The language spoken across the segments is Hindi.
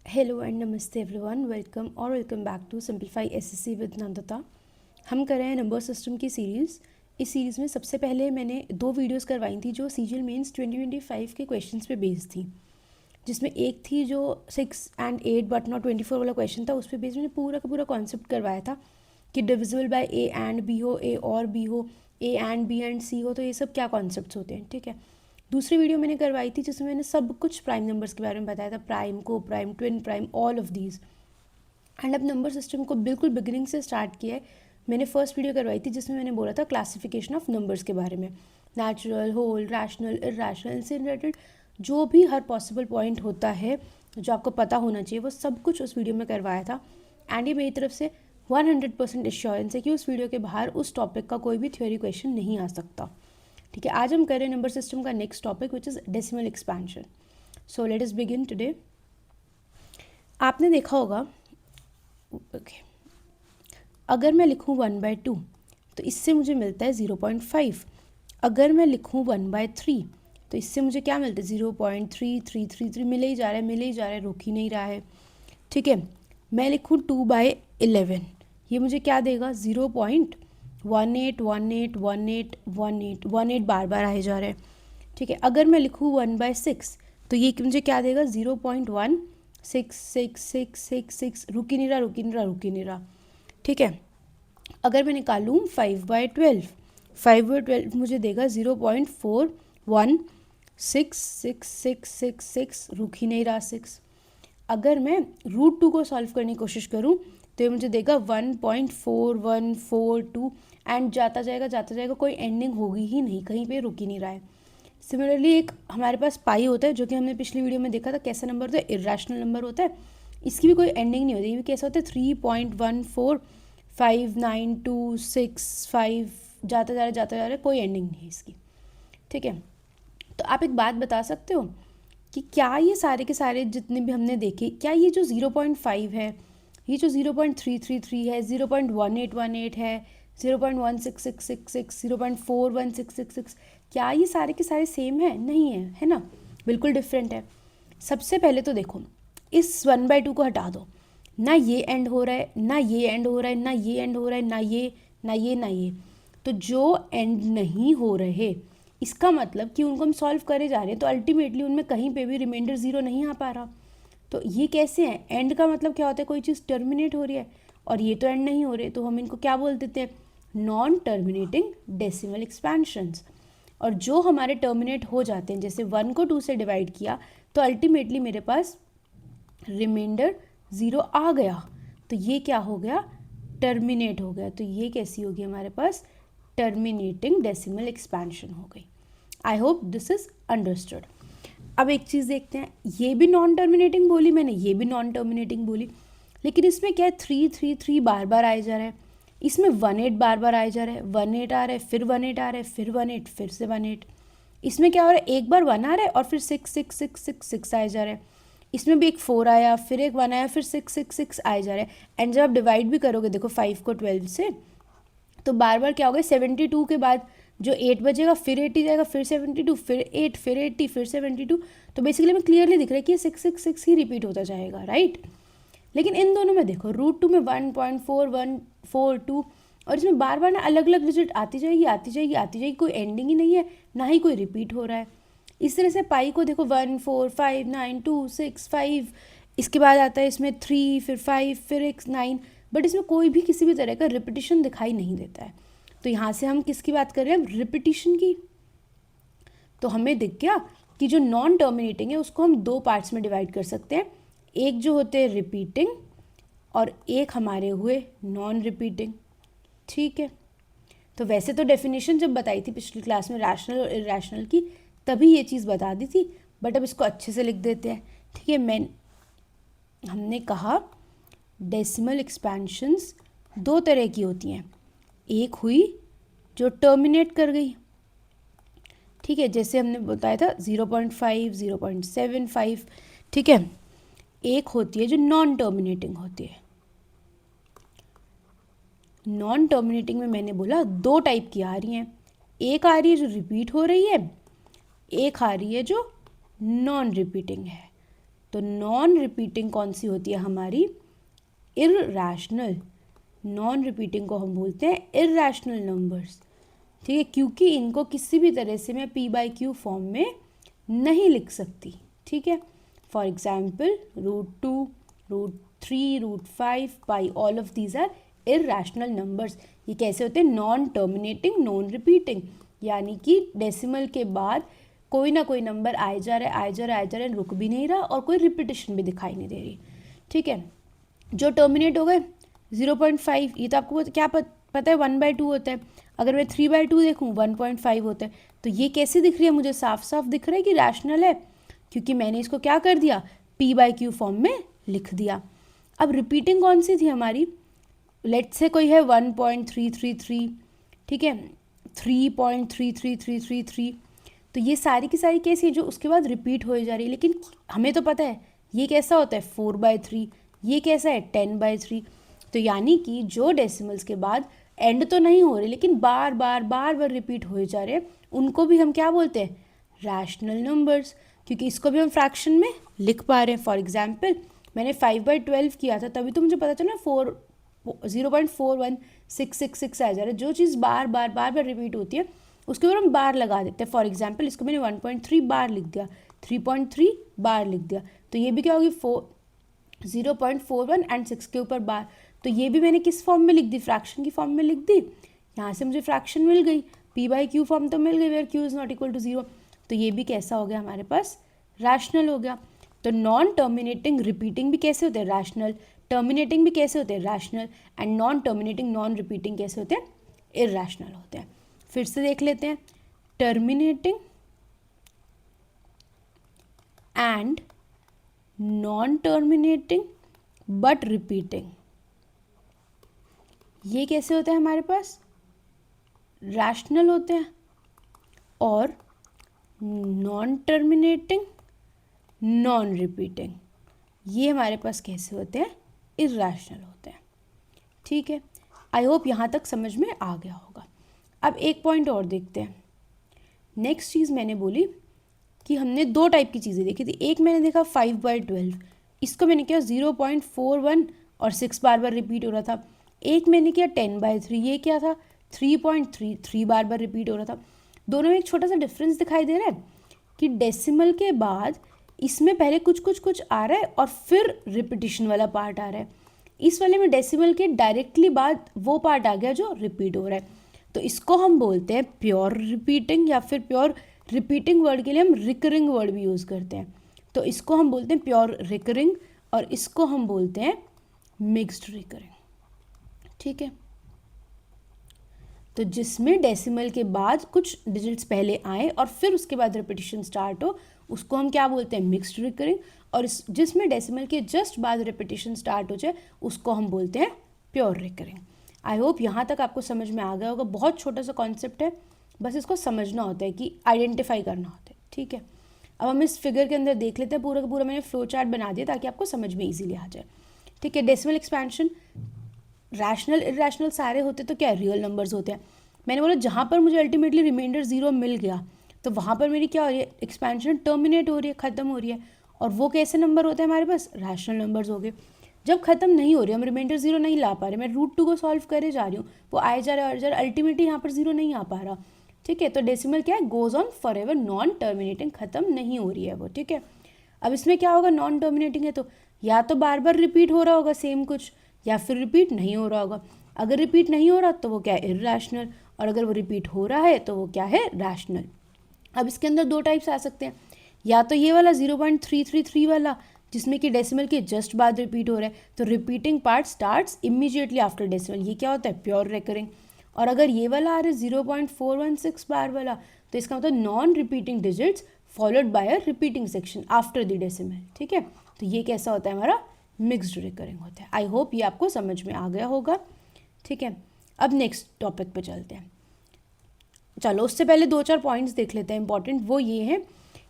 हेलो एंड नमस्ते everyone, welcome back to simplify SSC with Nandita. हम कर रहे हैं नंबर सिस्टम की सीरीज़। इस सीरीज़ में सबसे पहले मैंने 2 वीडियोस करवाई थी जो सीजीएल मेंस 2025 के क्वेश्चंस पे बेस्ड थी, जिसमें एक थी जो 6 and 8 बट नॉट 24 वाला क्वेश्चन था। उस पर बेस्ड मैंने पूरा का पूरा कॉन्सेप्ट करवाया था कि divisible by A and B हो, ए और बी हो, A and B and C हो, तो ये सब क्या कॉन्सेप्ट्स होते हैं। ठीक है, दूसरी वीडियो मैंने करवाई थी जिसमें मैंने सब कुछ प्राइम नंबर्स के बारे में बताया था, प्राइम, को prime, twin prime, all of these. And अब नंबर सिस्टम को बिल्कुल बिगिनिंग से स्टार्ट किया है। मैंने फर्स्ट वीडियो करवाई थी जिसमें मैंने बोला था क्लासिफिकेशन ऑफ नंबर्स के बारे में, नेचुरल, होल, रैशनल, इरेशनल, इनसे रिलेटेड जो भी हर पॉसिबल पॉइंट होता है जो आपको पता होना चाहिए, वो सब कुछ उस वीडियो में करवाया था। एंड ये मेरी तरफ से 100% एश्योरेंस है कि उस वीडियो के बाहर उस टॉपिक का कोई भी थ्योरी क्वेश्चन नहीं आ सकता। ठीक है, आज हम कर रहे हैं नंबर सिस्टम का next topic which is decimal expansion. So let us begin today. आपने देखा होगा, ओके, अगर मैं लिखूँ 1/2 तो इससे मुझे मिलता है 0.5। अगर मैं लिखूँ 1/3 तो इससे मुझे क्या मिलता है 0.3333। मिले ही जा रहा है, रुक ही नहीं रहा है। ठीक है, मैं लिखूँ 2/11, ये मुझे क्या देगा 0.18181818 बार बार आए जा रहे हैं। ठीक है, अगर मैं लिखूँ 1/6 तो ये मुझे क्या देगा 0.166666, रुक ही नहीं रहा। ठीक है, अगर मैं निकालूँ 5/12 मुझे देगा 0.416666, रुक ही नहीं रहा 6। अगर मैं √2 को सॉल्व करने की कोशिश करूँ तो ये मुझे देगा 1.4142 एंड जाता जाएगा, कोई एंडिंग होगी ही नहीं, कहीं पे रुक ही नहीं रहा है। सिमिलरली एक हमारे पास पाई होता है जो कि हमने पिछली वीडियो में देखा था कैसा नंबर होता है, इरेशनल नंबर होता है। इसकी भी कोई एंडिंग नहीं होती, ये भी कैसा होता है 3.1459265, जाता जा रहा है, कोई एंडिंग नहीं है इसकी। ठीक है, तो आप एक बात बता सकते हो कि क्या ये सारे के सारे जितने भी हमने देखे, क्या ये जो 0.5 है, ये जो 0.333 है, 0.1818 है, 0.1666, 0.41666, क्या ये सारे के सारे सेम है? नहीं है, है ना, बिल्कुल डिफरेंट है। सबसे पहले तो देखो, इस 1/2 को हटा दो, ना ये एंड हो रहा है, ना ये एंड हो रहा है, ना ये एंड हो रहा है, ना ये। तो जो एंड नहीं हो रहे, इसका मतलब कि उनको हम सॉल्व करे जा रहे हैं, तो अल्टीमेटली उनमें कहीं पे भी रिमाइंडर 0 नहीं आ पा रहा। तो ये कैसे हैं? एंड का मतलब क्या होता है, कोई चीज़ टर्मिनेट हो रही है, और ये तो एंड नहीं हो रहे, तो हम इनको क्या बोल देते हैं, नॉन टर्मिनेटिंग डेसिमल एक्सपेंशंस। और जो हमारे टर्मिनेट हो जाते हैं, जैसे 1 को 2 से डिवाइड किया तो अल्टीमेटली मेरे पास रिमाइंडर 0 आ गया, तो ये क्या हो गया, टर्मिनेट हो गया। तो ये कैसी होगी हमारे पास, टर्मिनेटिंग डेसिमल एक्सपेंशन हो गई। I hope this is understood. अब एक चीज़ देखते हैं, ये भी नॉन टर्मिनेटिंग बोली मैंने, ये भी नॉन टर्मिनेटिंग बोली, लेकिन इसमें क्या है 333 बार बार आए जा रहा है, इसमें 18 बार बार आए जा रहा है, 18 आ रहा है, फिर 18 आ रहा है, फिर 18, फिर से 18। इसमें क्या हो रहा है, एक बार 1 आ रहा है और फिर 6 आए जा रहा है। इसमें भी एक 4 आया, फिर एक 1 आया, फिर 6 आए जा रहा है। एंड जब आप डिवाइड भी करोगे, देखो 5 को 12 से, तो बार बार क्या होगा, 72 के बाद जो 8 बजेगा, फिर 80 जाएगा, फिर 72, फिर 8, फिर 80, फिर 72। तो बेसिकली हमें क्लियरली दिख रहा है कि 6 ही रिपीट होता जाएगा, राइट। लेकिन इन दोनों में देखो, √2 में 1.4142, और इसमें बार बार ना अलग अलग डिजिट आती जाएगी, कोई एंडिंग ही नहीं है, ना ही कोई रिपीट हो रहा है। इस तरह से पाई को देखो 1 4 5 9 2 6 5, इसके बाद आता है इसमें 3, फिर 5, फिर एक 9, बट इसमें कोई भी किसी भी तरह का रिपीटिशन दिखाई नहीं देता है। तो यहाँ से हम किसकी बात कर रहे हैं, रिपीटिशन की। तो हमें दिख गया कि जो नॉन टर्मिनेटिंग है उसको हम 2 पार्ट्स में डिवाइड कर सकते हैं, एक जो होते हैं रिपीटिंग और एक हमारे हुए नॉन रिपीटिंग। ठीक है, तो वैसे तो डेफिनेशन जब बताई थी पिछली क्लास में रैशनल और इरेशनल की, तभी ये चीज़ बता दी थी, बट अब इसको अच्छे से लिख देते हैं। ठीक है, हमने कहा डेसिमल एक्सपेंशंस 2 तरह की होती हैं, एक हुई जो टर्मिनेट कर गई, ठीक है, जैसे हमने बताया था 0.5, 0.75, ठीक है। एक होती है जो नॉन टर्मिनेटिंग होती है। नॉन टर्मिनेटिंग में मैंने बोला 2 टाइप की आ रही हैं, एक आ रही है जो रिपीट हो रही है, एक आ रही है जो नॉन रिपीटिंग है। तो नॉन रिपीटिंग कौन सी होती है हमारी? इररैशनल। नॉन रिपीटिंग को हम बोलते हैं इररैशनल नंबर्स, ठीक है, क्योंकि इनको किसी भी तरह से मैं p/q फॉर्म में नहीं लिख सकती, ठीक है। For example √2, √3, √5 pi, all of these are irrational numbers. ये कैसे होते हैं? नॉन टर्मिनेटिंग, नॉन रिपीटिंग, यानी कि डेसिमल के बाद कोई ना कोई नंबर आए जा रहा है, आए जा रहा है, आए जा रहा है, रुक भी नहीं रहा और कोई रिपीटिशन भी दिखाई नहीं दे रही, ठीक है। जो टर्मिनेट हो गए 0.5, ये तो आपको क्या पता है 1/2 होता है। अगर मैं 3/2 देखूँ 1.5 होता है। तो ये कैसे दिख रही है? मुझे साफ साफ दिख रहा है कि रैशनल है, क्योंकि मैंने इसको क्या कर दिया? p/q फॉर्म में लिख दिया। अब रिपीटिंग कौन सी थी हमारी? लेट्स से कोई है 1.333, ठीक है, 3.33333, तो ये सारी की सारी कैसी है? जो उसके बाद रिपीट हो जा रही है। लेकिन हमें तो पता है ये कैसा होता है 4/3, ये कैसा है 10/3। तो यानी कि जो डेसिमल्स के बाद एंड तो नहीं हो रहे लेकिन बार बार बार बार रिपीट हो जा रहे हैं, उनको भी हम क्या बोलते हैं? रैशनल नंबर्स, क्योंकि इसको भी हम फ्रैक्शन में लिख पा रहे हैं। फॉर एग्जाम्पल मैंने 5/12 किया था, तभी तो मुझे पता चला 0.41666 आ जा रहा है। जो चीज़ बार बार बार बार रिपीट होती है उसके ऊपर हम बार लगा देते हैं। फॉर एग्जाम्पल इसको मैंने 1.3 बार लिख दिया, 3.3 बार लिख दिया, तो ये भी क्या होगी 0.41 एंड 6 के ऊपर बार। तो ये भी मैंने किस फॉर्म में लिख दी? फ्रैक्शन की फॉर्म में लिख दी। यहाँ से मुझे फ्रैक्शन मिल गई, p/q फॉर्म तो मिल गई, where q is not equal to 0। तो ये भी कैसा हो गया हमारे पास? रैशनल हो गया। तो नॉन टर्मिनेटिंग रिपीटिंग भी कैसे होते हैं? रैशनल। टर्मिनेटिंग भी कैसे होते हैं? Rational. And non terminating non repeating कैसे होते हैं? इररैशनल होते हैं। फिर से देख लेते हैं, terminating and non terminating but repeating, ये कैसे होता है हमारे पास? रैशनल होते हैं। और नॉन टर्मिनेटिंग नॉन रिपीटिंग, ये हमारे पास कैसे होते हैं? इररैशनल होते हैं, ठीक है। आई होप यहाँ तक समझ में आ गया होगा। अब एक पॉइंट और देखते हैं। नेक्स्ट चीज़ मैंने बोली कि हमने दो टाइप की चीज़ें देखी थी। एक मैंने देखा 5/12, इसको मैंने किया 0.41 और 6 बार बार रिपीट हो रहा था। एक मैंने किया 10/3, ये क्या था 3.33 बार बार रिपीट हो रहा था। दोनों में एक छोटा सा डिफरेंस दिखाई दे रहा है कि डेसिमल के बाद इसमें पहले कुछ कुछ कुछ आ रहा है और फिर रिपीटिशन वाला पार्ट आ रहा है। इस वाले में डेसिमल के डायरेक्टली बाद वो पार्ट आ गया जो रिपीट हो रहा है। तो इसको हम बोलते हैं प्योर रिपीटिंग, या फिर प्योर रिपीटिंग वर्ड के लिए हम रिकरिंग वर्ड भी यूज़ करते हैं। तो इसको हम बोलते हैं प्योर रिकरिंग और इसको हम बोलते हैं मिक्स्ड रिकरिंग, ठीक है। तो जिसमें डेसिमल के बाद कुछ डिजिट्स पहले आए और फिर उसके बाद रिपीटिशन स्टार्ट हो, उसको हम क्या बोलते हैं? Mixed recurring. और जिसमें डेसिमल के जस्ट बाद रिपीटिशन स्टार्ट हो जाए उसको हम बोलते हैं प्योर रिकरिंग। आई होप यहाँ तक आपको समझ में आ गया होगा। बहुत छोटा सा कॉन्सेप्ट है, बस इसको समझना होता है कि आइडेंटिफाई करना होता है, ठीक है। अब हम इस फिगर के अंदर देख लेते हैं। पूरा का पूरा मैंने फ्लो चार्ट बना दिया ताकि आपको समझ में ईजिली आ जाए, ठीक है। डेसिमल एक्सपेंशन, रैशनल इररैशनल सारे होते तो क्या रियल नंबर्स होते हैं। मैंने बोला जहाँ पर मुझे अल्टीमेटली रिमाइंडर 0 मिल गया तो वहाँ पर मेरी क्या हो रही है? एक्सपेंशन टर्मिनेट हो रही है, ख़त्म हो रही है। और वो कैसे नंबर होते हैं हमारे पास? रैशनल नंबर्स हो गए। जब खत्म नहीं हो रही, हम रिमाइंडर 0 नहीं ला पा रहे, मैं √2 को सॉल्व करे जा रही हूँ, वो आए जा रहा है, अल्टीमेटली यहाँ पर 0 नहीं आ पा रहा, ठीक है। तो डेसिमल क्या है? Goes on for ever, non terminating, खत्म नहीं हो रही है वो, ठीक है। अब इसमें क्या होगा? नॉन टर्मिनेटिंग है तो या तो बार बार रिपीट हो रहा होगा सेम कुछ, या फिर रिपीट नहीं हो रहा होगा। अगर रिपीट नहीं हो रहा तो वो क्या है? इररैशनल। और अगर वो रिपीट हो रहा है तो वो क्या है? रैशनल। अब इसके अंदर दो टाइप्स आ सकते हैं, या तो ये वाला 0.333 वाला जिसमें कि डेसिमल के जस्ट बाद रिपीट हो रहा है, तो repeating part starts immediately after decimal, ये क्या होता है? Pure recurring. और अगर ये वाला आ रहा है 0.416 बार वाला, तो इसका मतलब non repeating digits followed by a repeating section after the decimal, ठीक है। तो ये कैसा होता है? हमारा मिक्स्ड रिकरिंग होता है। आई होप ये आपको समझ में आ गया होगा, ठीक है। अब नेक्स्ट टॉपिक पे चलते हैं। चलो उससे पहले 2-4 पॉइंट्स देख लेते हैं इंपॉर्टेंट। वो ये है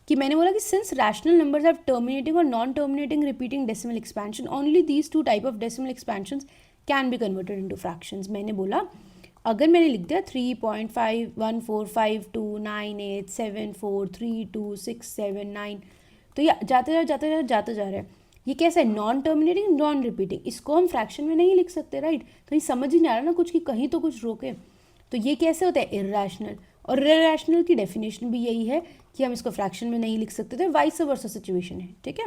कि मैंने बोला कि since rational numbers have terminating और non terminating repeating decimal expansion, only these two type of decimal expansions can be converted into fractions. मैंने बोला अगर मैंने लिख दिया 3.5145298743267 9, तो ये जाते जा रहा है। ये कैसा है, नॉन टर्मिनेटिंग नॉन रिपीटिंग, इसको हम फ्रैक्शन में नहीं लिख सकते, राइट। कहीं समझ ही नहीं आ रहा ना कुछ कि कहीं तो कुछ रोके। तो ये कैसे होता है, इर्रेशनल। और इर्रेशनल की डेफिनेशन भी यही है कि हम इसको फ्रैक्शन में नहीं लिख सकते, तो वाइस वर्सा सिचुएशन है, ठीक है।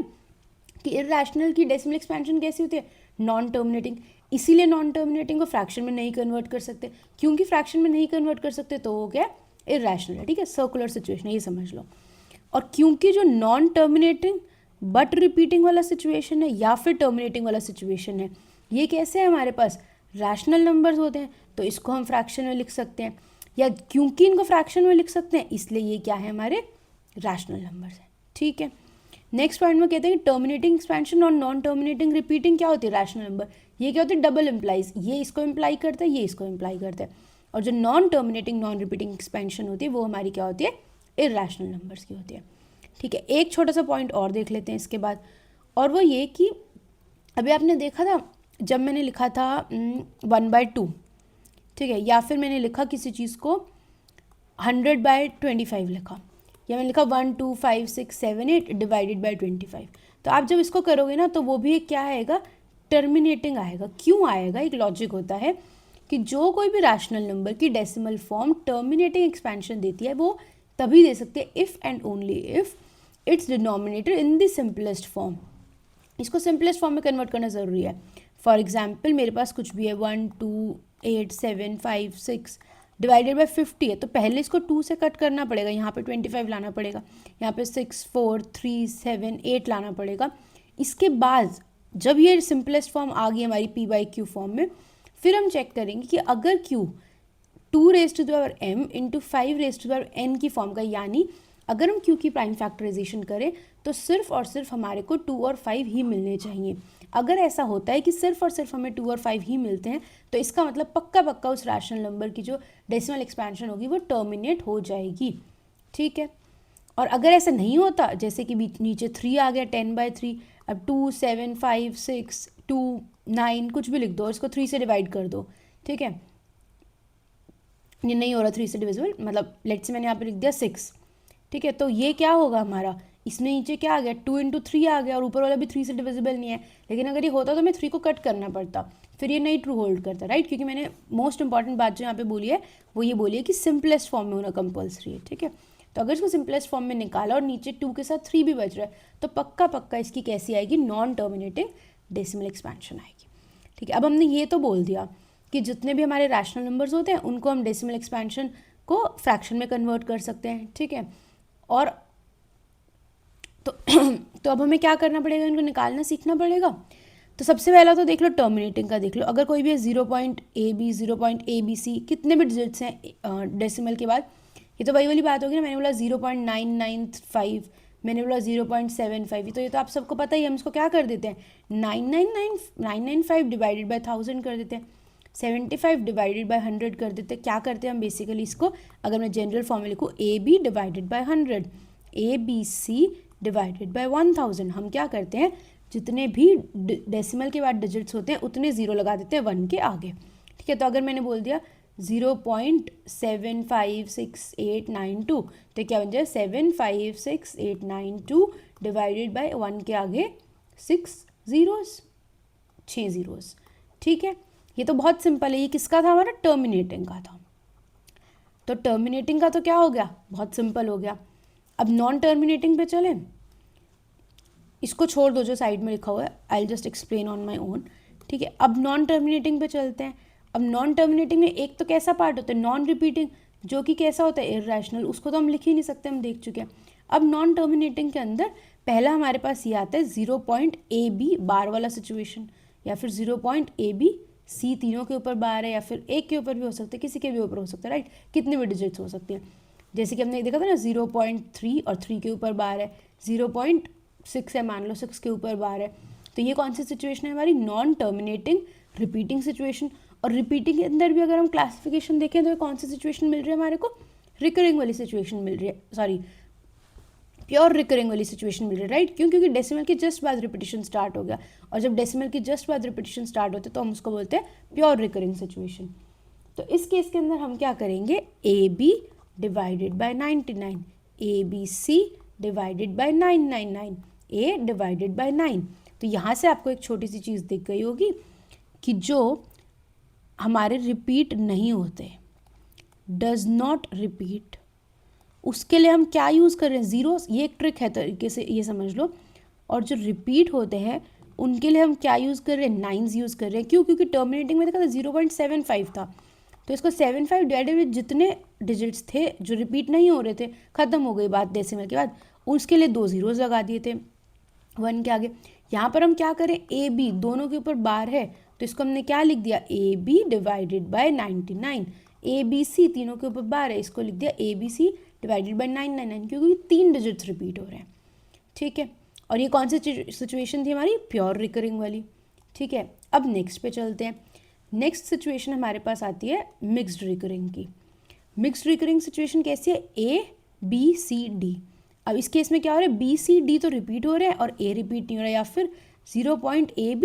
कि इर्रेशनल की डेसिमल एक्सपेंशन कैसी होती है, नॉन टर्मिनेटिंग। इसीलिए नॉन टर्मिनेटिंग को फ्रैक्शन में नहीं कन्वर्ट कर सकते, क्योंकि फ्रैक्शन में नहीं कन्वर्ट कर सकते तो वो क्या, इर्रेशनल है, ठीक है। सर्कुलर सिचुएशन है, ये समझ लो। और क्योंकि जो नॉन टर्मिनेटिंग बट रिपीटिंग वाला सिचुएशन है या फिर टर्मिनेटिंग वाला सिचुएशन है, ये कैसे है, हमारे पास रैशनल नंबर्स होते हैं, तो इसको हम फ्रैक्शन में लिख सकते हैं। या क्योंकि इनको फ्रैक्शन में लिख सकते हैं इसलिए ये क्या है, हमारे रैशनल नंबर्स हैं, ठीक है। नेक्स्ट पॉइंट में कहते हैं कि टर्मिनेटिंग एक्सपेंशन और नॉन टर्मिनेटिंग रिपीटिंग क्या होती है, रैशनल नंबर। ये क्या होती है, डबल इम्प्लाइज, ये इसको इम्प्लाई करता है, ये इसको इम्प्लाई करता है। और जो non terminating non repeating expansion होती है वो हमारी क्या होती है, इर्रेशनल नंबर्स की होती है, ठीक है। एक छोटा सा पॉइंट और देख लेते हैं इसके बाद, और वो ये कि अभी आपने देखा था जब मैंने लिखा था 1/2, ठीक है, या फिर मैंने लिखा किसी चीज़ को 100/25 लिखा, या मैंने लिखा 1 2 5 6 7 8 डिवाइडेड बाय 25। तो आप जब इसको करोगे ना तो वो भी क्या आएगा, टर्मिनेटिंग आएगा। क्यों आएगा, एक लॉजिक होता है कि जो कोई भी रैशनल नंबर की डेसिमल फॉर्म टर्मिनेटिंग एक्सपेंशन देती है वो तभी दे सकते हैं if and only if it's denominator in the simplest form. इसको सिंपलेस्ट फॉर्म में कन्वर्ट करना ज़रूरी है। फॉर एग्जाम्पल मेरे पास कुछ भी है 1 2 8 7 5 6 डिवाइडेड बाय 50 है, तो पहले इसको 2 से कट करना पड़ेगा, यहाँ पे 25 लाना पड़ेगा, यहाँ पे 6 4 3 7 8 लाना पड़ेगा। इसके बाद जब ये सिंपलेस्ट फॉर्म आ गई हमारी p/q फॉर्म में, फिर हम चेक करेंगे कि अगर q 2m इंटू 5n की फॉर्म का, यानी अगर हम q की प्राइम फैक्टराइजेशन करें तो सिर्फ और सिर्फ हमारे को 2 और 5 ही मिलने चाहिए। अगर ऐसा होता है कि सिर्फ और सिर्फ हमें 2 और 5 ही मिलते हैं तो इसका मतलब पक्का पक्का उस रैशनल नंबर की जो डेसिमल एक्सपेंशन होगी वो टर्मिनेट हो जाएगी, ठीक है। और अगर ऐसा नहीं होता, जैसे कि नीचे 3 आ गया 10/3, अब 2 7 5 6 2 9 कुछ भी लिख दो, इसको 3 से डिवाइड कर दो, ठीक है। ये नहीं हो रहा 3 से डिविजिबल, मतलब लेट्स से मैंने यहाँ पे लिख दिया 6, ठीक है। तो ये क्या होगा हमारा, इसमें नीचे क्या आ गया 2 × 3 आ गया, और ऊपर वाला भी 3 से डिविजिबल नहीं है। लेकिन अगर ये होता तो मैं 3 को कट करना पड़ता, फिर ये नहीं ट्रू होल्ड करता, राइट। क्योंकि मैंने मोस्ट इंपॉर्टेंट बात जो यहाँ पे बोली है वो ये बोली है कि सिंपलेस्ट फॉर्म में होना कंपल्सरी है, ठीक है। तो अगर इसको सिंपलेस्ट फॉर्म में निकाला और नीचे 2 के साथ 3 भी बच रहा है तो पक्का पक्का इसकी कैसी आएगी, नॉन टर्मिनेटिंग डेसिमल एक्सपेंशन आएगी, ठीक है। अब हमने ये तो बोल दिया कि जितने भी हमारे रैशनल नंबर्स होते हैं उनको हम डेसिमल एक्सपेंशन को फ्रैक्शन में कन्वर्ट कर सकते हैं, ठीक है। और तो अब हमें क्या करना पड़ेगा, इनको निकालना सीखना पड़ेगा। तो सबसे पहला तो देख लो टर्मिनेटिंग का, देख लो अगर कोई भी है 0.AB 0.ABC कितने भी डिजिट्स हैं डेसिमल के बाद, ये तो वही वाली बात होगी ना, मैंने बोला 0.995, मैंने बोला 0.75, तो ये तो आप सबको पता ही, हम इसको क्या कर देते हैं 995 डिवाइडेड बाय 1000 कर देते हैं, 75 डिवाइडेड बाय 100 कर देते हैं। क्या करते हैं हम बेसिकली इसको, अगर मैं जनरल फॉर्म में लिखूँ AB divided by 100, ABC divided by 1000, हम क्या करते हैं जितने भी डेसिमल के बाद डिजिट्स होते हैं उतने ज़ीरो लगा देते हैं 1 के आगे, ठीक है। तो अगर मैंने बोल दिया 0.7568892 तो क्या बन जाए 7568892 डिवाइडेड बाय 1 के आगे 6 zeros, ठीक है। ये तो बहुत सिंपल है। ये किसका था, हमारा टर्मिनेटिंग का था। तो टर्मिनेटिंग का तो क्या हो गया, बहुत सिंपल हो गया। अब नॉन टर्मिनेटिंग पे चलें, इसको छोड़ दो जो साइड में लिखा हुआ है, I just explain on my own, ठीक है। अब नॉन टर्मिनेटिंग पे चलते हैं। अब नॉन टर्मिनेटिंग में एक तो कैसा पार्ट होता है, नॉन रिपीटिंग, जो कि कैसा होता है, इर्रेशनल, उसको तो हम लिख ही नहीं सकते, हम देख चुके हैं। अब नॉन टर्मिनेटिंग के अंदर पहला हमारे पास ये आता है 0.AB बार वाला सिचुएशन, या फिर 0.ABC, तीनों के ऊपर बार है या फिर एक के ऊपर भी हो सकता है, किसी के भी ऊपर हो सकता है, राइट। कितने भी डिजिट्स हो सकते हैं, जैसे कि हमने देखा था ना 0.3 और 3 के ऊपर बार है, 0.6 है मान लो 6 के ऊपर बार है। तो ये कौन सी सिचुएशन है हमारी, नॉन टर्मिनेटिंग रिपीटिंग सिचुएशन। और रिपीटिंग के अंदर भी अगर हम क्लासिफिकेशन देखें तो कौन सी सिचुएशन मिल रही है हमारे को, रिकरिंग वाली सिचुएशन मिल रही है, सॉरी प्योर रिकरिंग वाली सिचुएशन मिल रही है, राइट। क्यों, क्योंकि डेसिमल के जस्ट बाद रिपीटिशन स्टार्ट हो गया, और जब डेसिमल के जस्ट बाद रिपीटिशन स्टार्ट होते तो हम उसको बोलते हैं प्योर रिकरिंग सिचुएशन। तो इस केस के अंदर हम क्या करेंगे, AB divided by 99, ABC divided by 999, a divided by 9। तो यहाँ से आपको एक छोटी सी चीज़ दिख गई होगी कि जो हमारे रिपीट नहीं होते, डज नॉट रिपीट, उसके लिए हम क्या यूज़ कर रहे हैं, ज़ीरोस। ये एक ट्रिक है तरीके से, ये समझ लो। और जो रिपीट होते हैं उनके लिए हम क्या यूज़ कर रहे हैं, नाइन्स यूज़ कर रहे हैं। क्यों? क्योंकि टर्मिनेटिंग में देखा था 0.75 था, तो इसको 75 डिवाइडेड विद जितने डिजिट्स थे जो रिपीट नहीं हो रहे थे, ख़त्म हो गई बात डेसिमल के बाद, उसके लिए 2 ज़ीरोज़ लगा दिए थे 1 के आगे। यहाँ पर हम क्या करें, ए बी दोनों के ऊपर बार है, तो इसको हमने क्या लिख दिया, A B divided by 99। A B C तीनों के ऊपर बार है, इसको लिख दिया A B C divided by 999, क्योंकि 3 डिजिट्स रिपीट हो रहे हैं। ठीक है, और ये कौन सी सिचुएशन थी हमारी, प्योर रिकरिंग वाली। ठीक है, अब नेक्स्ट पे चलते हैं। नेक्स्ट सिचुएशन हमारे पास आती है मिक्स्ड रिकरिंग की। मिक्स्ड रिकरिंग सिचुएशन कैसी है, ए बी सी डी। अब इस केस में क्या हो रहा है, बी सी डी तो रिपीट हो रहे हैं और ए रिपीट नहीं हो रहा है, या फिर 0.AB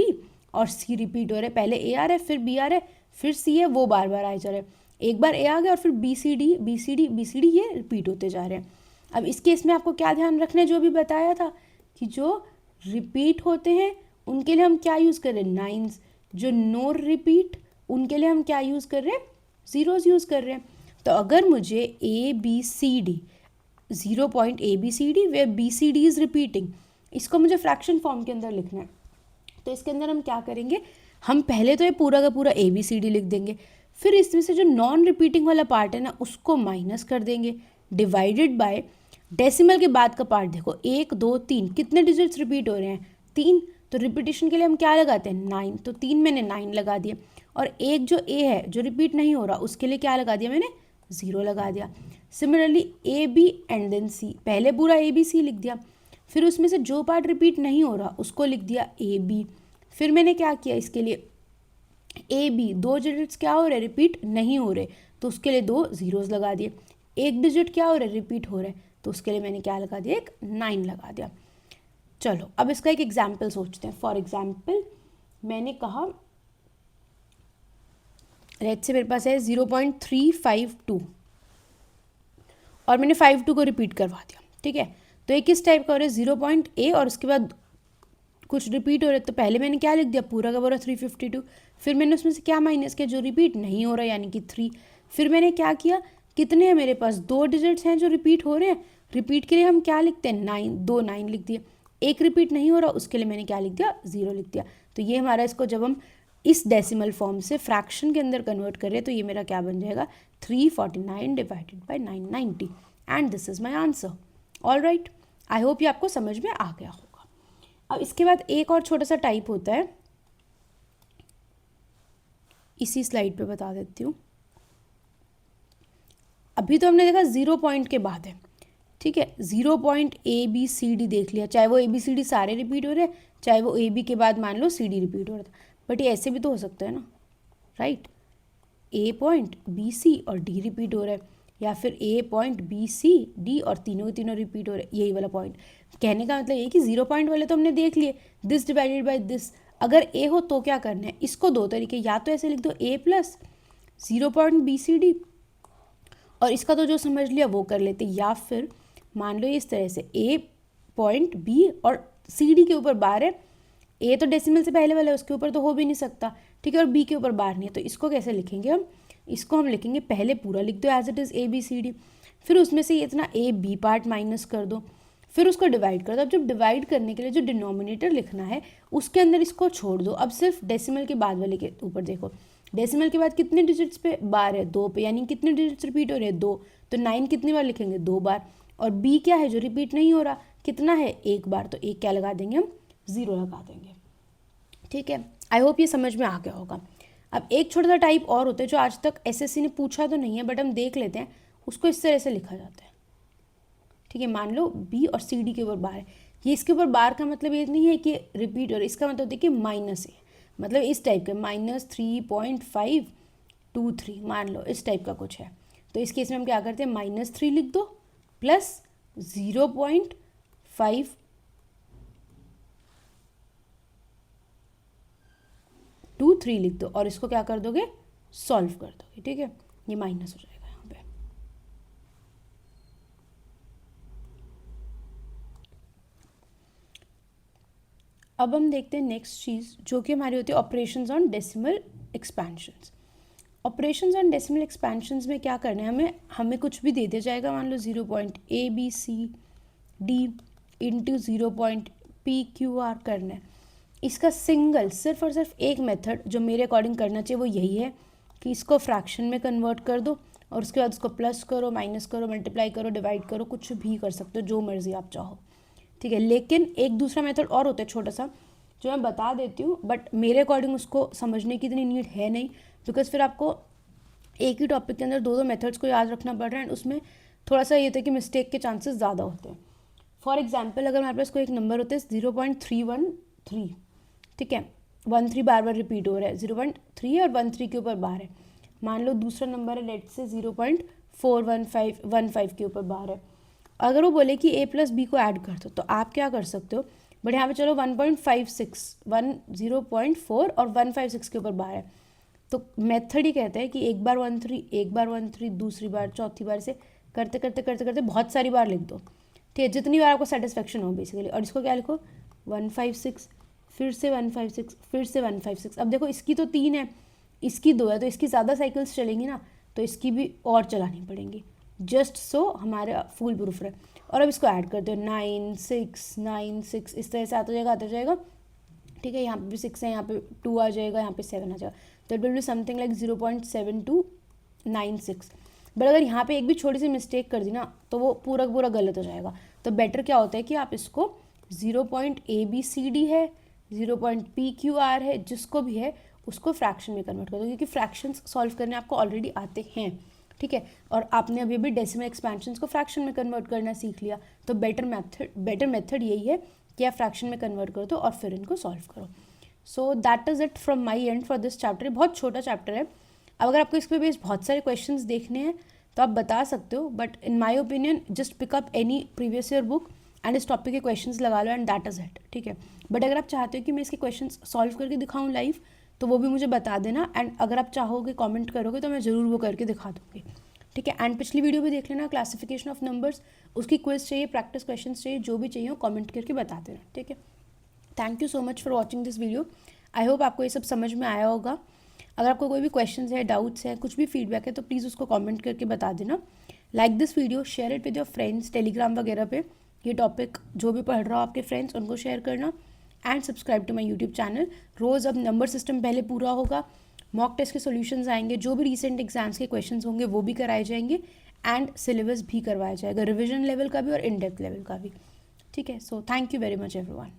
और सी रिपीट हो रहे हैं। पहले ए आ रहा है, फिर बी आ रहा है, फिर सी है, वो बार बार आए जा रहे हैं। एक बार ए आ गया और फिर B C D B C D B C D, ये रिपीट होते जा रहे हैं। अब इस केस में आपको क्या ध्यान रखना है, जो भी बताया था कि जो रिपीट होते हैं उनके लिए हम क्या यूज़ कर रहे हैं, नाइन्स। जो नो रिपीट उनके लिए हम क्या यूज़ कर रहे हैं, ज़ीरोज़ यूज़ कर रहे हैं। तो अगर मुझे A B C D 0.ABCD where BCD is repeating, इसको मुझे फ्रैक्शन फॉर्म के अंदर लिखना है। तो इसके अंदर हम क्या करेंगे, हम पहले तो ये पूरा का पूरा ABCD लिख देंगे, फिर इसमें से जो नॉन रिपीटिंग वाला पार्ट है ना उसको माइनस कर देंगे, डिवाइडेड बाय डेसिमल के बाद का पार्ट। देखो 1 2 3 कितने डिजिट्स रिपीट हो रहे हैं, 3। तो रिपीटिशन के लिए हम क्या लगाते हैं, 9। तो 3 मैंने 9 लगा दिया, और एक जो ए है जो रिपीट नहीं हो रहा उसके लिए क्या लगा दिया मैंने, 0 लगा दिया। Similarly A B and then C, पहले पूरा ए बी सी लिख दिया, फिर उसमें से जो पार्ट रिपीट नहीं हो रहा उसको लिख दिया ए बी। फिर मैंने क्या किया, इसके लिए ए बी 2 डिजिट्स क्या हो रहे, रिपीट नहीं हो रहे, तो उसके लिए 2 ज़ीरोज़ लगा दिए। एक डिजिट क्या हो रहा है, रिपीट हो रहा है, तो उसके लिए मैंने क्या लगा दिया, एक 9 लगा दिया। चलो अब इसका एक एग्जाम्पल सोचते हैं। फॉर एग्जाम्पल मैंने कहा, लेट्स से मेरे पास है 0.352 और मैंने 52 को रिपीट करवा दिया। ठीक है, तो ये किस टाइप का हो रहा है, 0.A और उसके बाद कुछ रिपीट हो रहे, तो पहले मैंने क्या लिख दिया, पूरा का पूरा 352। फिर मैंने उसमें से क्या माइनस किया, जो रिपीट नहीं हो रहा यानी कि 3। फिर मैंने क्या किया, कितने हैं मेरे पास, 2 डिजिट्स हैं जो रिपीट हो रहे हैं। रिपीट के लिए हम क्या लिखते हैं, 9, 2 9 लिख दिए। एक रिपीट नहीं हो रहा उसके लिए मैंने क्या लिख दिया, 0 लिख दिया। तो ये हमारा, इसको जब हम इस डेसिमल फॉर्म से फ्रैक्शन के अंदर कन्वर्ट करें तो ये मेरा क्या बन जाएगा, 349 divided by 990, and this is my answer. All right, I hope ये आपको समझ में आ गया होगा। अब इसके बाद एक और छोटा सा टाइप होता है, इसी स्लाइड पे बता देती हूँ। अभी तो हमने देखा 0 पॉइंट के बाद है, ठीक है, 0.ABCD देख लिया, चाहे वो ABCD सारे रिपीट हो रहे हैं, चाहे वो AB के बाद मान लो CD रिपीट हो रहा था। बट ये ऐसे भी तो हो सकता है ना, राइट, A पॉइंट BC और D रिपीट हो रहा है, या फिर A पॉइंट BCD और तीनों के तीनों रिपीट हो रहे हैं, यही वाला पॉइंट। कहने का मतलब ये कि 0 पॉइंट वाले तो हमने देख लिए, दिस डिवाइडेड बाय दिस। अगर A हो तो क्या करना है, इसको 2 तरीके, या तो ऐसे लिख दो A प्लस 0.BCD, और इसका तो जो समझ लिया वो कर लेते, या फिर मान लो इस तरह से A पॉइंट B और CD के ऊपर बार है, A तो डेसिमल से पहले वाला है उसके ऊपर तो हो भी नहीं सकता, ठीक है, और B के ऊपर बार नहीं है, तो इसको कैसे लिखेंगे हम, इसको हम लिखेंगे, पहले पूरा लिख दो एज इट इज़ ABCD, फिर उसमें से इतना AB पार्ट माइनस कर दो, फिर उसको डिवाइड कर दो। अब जब डिवाइड करने के लिए जो डिनोमिनेटर लिखना है उसके अंदर इसको छोड़ दो, अब सिर्फ डेसिमल के बाद वाले के ऊपर देखो, डेसिमल के बाद कितने डिजिट्स पे बार है, 2 पे, यानी कितने डिजिट्स रिपीट हो रहे हैं, 2, तो 9 कितनी बार लिखेंगे, 2 बार। और B क्या है जो रिपीट नहीं हो रहा, कितना है, 1 बार, तो एक क्या लगा देंगे हम, 0 लगा देंगे। ठीक है, आई होप ये समझ में आ गया होगा। अब एक छोटा सा टाइप और होता है जो आज तक SSC ने पूछा तो नहीं है बट हम देख लेते हैं, उसको इस तरह से लिखा जाता है। ठीक है, मान लो B और CD के ऊपर बार है, ये इसके ऊपर बार का मतलब ये नहीं है कि रिपीट हो रहा है, इसका मतलब देखिए माइनस है, मतलब इस टाइप का -3.523 मान लो, इस टाइप का कुछ है। तो इस केस में हम क्या करते हैं, -3 लिख दो प्लस 0.523 लिख दो, और इसको क्या कर दोगे, सॉल्व कर दोगे। ठीक है, ये माइनस हो जाएगा यहाँ पे। अब हम देखते हैं नेक्स्ट चीज़ जो कि हमारी होती है operations on decimal expansions. Operations on decimal expansions में क्या करना है, हमें कुछ भी दे दिया जाएगा, मान लो 0.ABCD इंटू 0.PQR करना है। इसका सिंगल सिर्फ और सिर्फ एक मेथड जो मेरे अकॉर्डिंग करना चाहिए वो यही है कि इसको फ्रैक्शन में कन्वर्ट कर दो और उसके बाद उसको प्लस करो, माइनस करो, मल्टीप्लाई करो, डिवाइड करो, कुछ भी कर सकते हो जो मर्जी आप चाहो, ठीक है। लेकिन एक दूसरा मेथड और होता है छोटा सा जो मैं बता देती हूँ, बट मेरे अकॉर्डिंग उसको समझने की इतनी नीड है नहीं, बिकॉज फिर आपको एक ही टॉपिक के अंदर दो मेथड्स को याद रखना पड़ रहा है, उसमें थोड़ा सा ये होता है कि मिस्टेक के चांसेस ज़्यादा होते हैं। फॉर एग्जाम्पल अगर हमारे पास कोई एक नंबर होता है 0.313, ठीक है, 13 बार बार रिपीट हो रहा है, 0.3 और 13 के ऊपर बार है। मान लो दूसरा नंबर है लेट से 0.415 के ऊपर बार है। अगर वो बोले कि A+B को ऐड कर दो तो आप क्या कर सकते हो, बट यहाँ पे चलो 1.56 0.4 और 156 के ऊपर बार है, तो मेथड ही कहता है कि एक बार 13 दूसरी बार, चौथी बार से करते करते करते करते बहुत सारी बार लिख दो, ठीक है, जितनी बार आपको सेटिस्फेक्शन हो बेसिकली। और इसको क्या लिखो 156, फिर से 156, फिर से 156। अब देखो इसकी तो 3 है, इसकी 2 है, तो इसकी ज़्यादा साइकिल्स चलेंगी ना, तो इसकी भी और चलानी पड़ेंगी, जस्ट सो हमारे फुल प्रूफ रहे। और अब इसको ऐड कर दो 9 6 9 6, इस तरह से आता जाएगा, ठीक है। यहाँ पे भी 6 है, यहाँ पे 2 आ जाएगा, यहाँ पे 7 आ जाएगा, तो it will be something like 0.7296। But अगर यहाँ पे एक भी छोटी सी मिस्टेक कर दी ना तो वो पूरा पूरा गलत हो जाएगा। तो बेटर क्या होता है कि आप इसको 0.ABCD है, 0.PQR है, जिसको भी है उसको फ्रैक्शन में कन्वर्ट कर दो, क्योंकि फ्रैक्शंस सॉल्व करने आपको ऑलरेडी आते हैं, ठीक है। और आपने अभी भी डेसिमल एक्सपेंशंस को फ्रैक्शन में कन्वर्ट करना सीख लिया, तो बेटर मेथड यही है कि आप फ्रैक्शन में कन्वर्ट कर दो और फिर इनको सॉल्व करो। So that is it from my and for this chapter. बहुत छोटा चैप्टर है। अब अगर आपको इस पर बेस बहुत सारे क्वेश्चंस देखने हैं तो आप बता सकते हो, but in my opinion just pick up any previous year book and इस टॉपिक के क्वेश्चंस लगा लो एंड दैट इज़ इट, ठीक है। बट अगर आप चाहते हो कि मैं इसके क्वेश्चंस सॉल्व करके दिखाऊँ लाइव तो वो भी मुझे बता देना, एंड अगर आप चाहोगे कमेंट करोगे तो मैं ज़रूर वो करके दिखा दूँगी, ठीक है। एंड पिछली वीडियो भी देख लेना, क्लासिफिकेशन ऑफ नंबर्स, उसकी क्विज चाहिए, प्रैक्टिस क्वेश्चन चाहिए, जो भी चाहिए कमेंट करके बता देना, ठीक है। Thank you so much for watching this video. I hope आपको ये सब समझ में आया होगा। अगर आपको कोई भी क्वेश्चन है, डाउट्स है, कुछ भी फीडबैक है तो प्लीज़ उसको कमेंट करके बता देना। Like this video, share it with your friends, Telegram वगैरह पे ये टॉपिक जो भी पढ़ रहा हो आपके फ्रेंड्स उनको शेयर करना, and subscribe to my YouTube channel. रोज़ अब नंबर सिस्टम पहले पूरा होगा, मॉक टेस्ट के सॉल्यूशंस आएंगे, जो भी रिसेंट एग्जाम्स के क्वेश्चंस होंगे वो भी कराए जाएंगे, एंड सिलेबस भी करवाया जाएगा, रिविजन लेवल का भी और इन डेप्थ लेवल का भी, ठीक है। So thank you very much everyone.